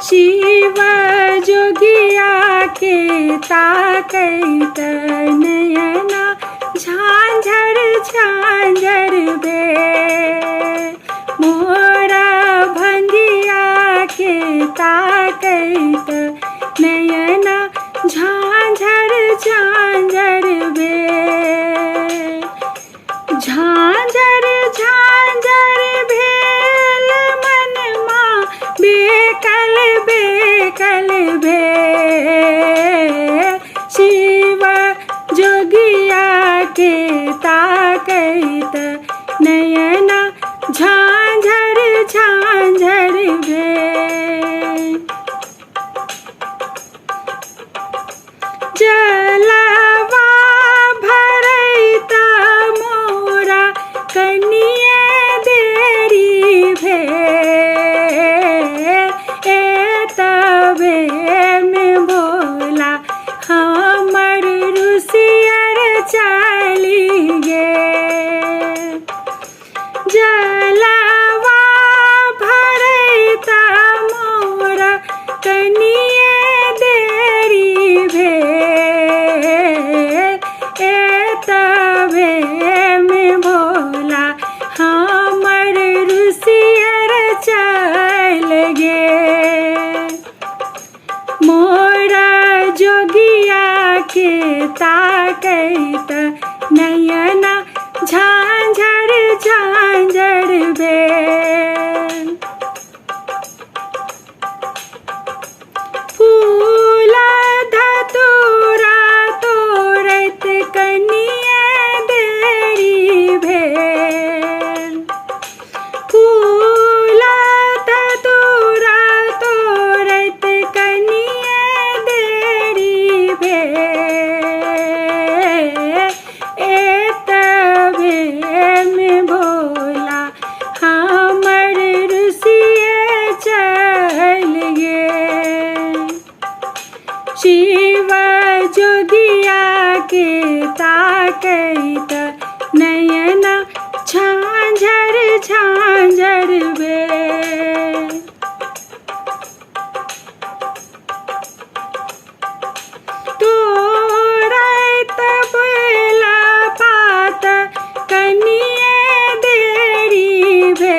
शिव जोगिया के ताकैत नयना झांझर झांझर बे मोरा भंगिया के ताकैत नयना झांझर झांझर बे झांझर झांझर भेल मनमा बेकल बेकल बे शिव जोगिया के ताकैत नयना झांझर झांझर बे जलवा भरैत मोरा कनिये देरी भे तबे में भोला हमर रुसियर चली गे जलवा भरैत मोरा कनिये देरी भे तबे में भोला हमर रुसियर चल गे मोरा जोगिया के ताकैत नयना झांझर झांझर बे फूला धतूरा तोरत कनिये देरी भेल फूला धतूरा तोरत कनिये देरी भेल तबे में भोला हमर रुसिये चल गे शिव जोगिया के ताकैत नयना झांझर झांझर बे तोरैत बेला पात कनिये देरी भे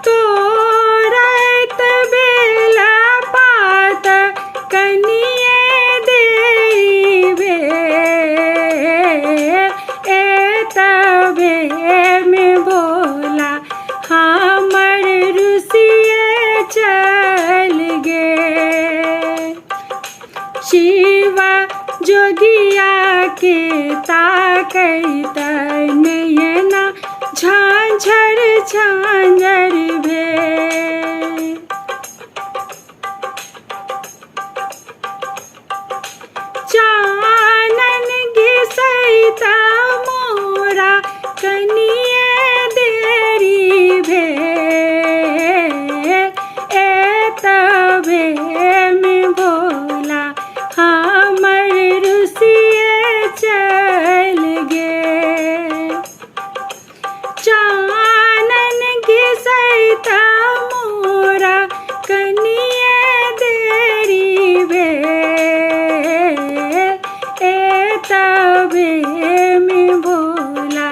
तोरैत बेला पात कनिये देरी भे तबे में भोला हमर रुसिये चल गे शिव जोगिया के ताकैत नयना झांझर झांझर बे चानन घिसैत मोरा कनिये देरी भे तबे में भोला हमर रुसिये चल गे चानन घिसैत मोरा कनिये देरी भे तबे में भोला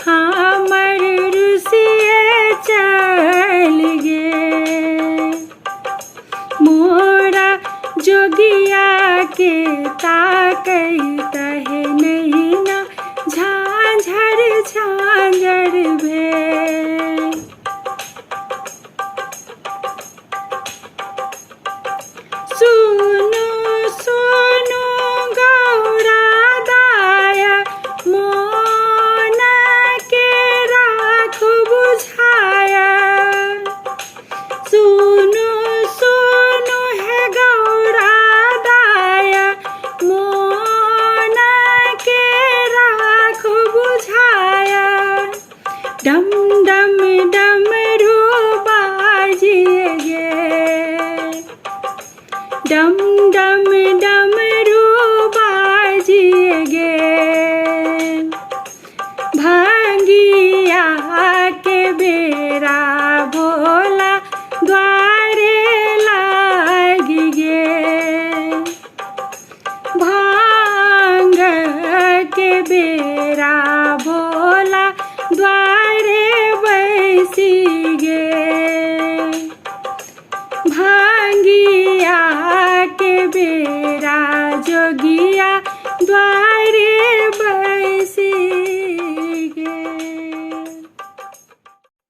हमर रुसिये चल गे मोरा जोगिया के ताकैत है नैना झांझर झांझर बे सुनो सुनो गौरा दाय मोन के राख बुझाया सुनो सुनो है गौरा दाय मोन के राख बुझाया डम डम डमरू बाजिए गे डम डम डमरू बाजिए गे भांगिया के बेरा भोला राजोगिया द्वारे बैठा।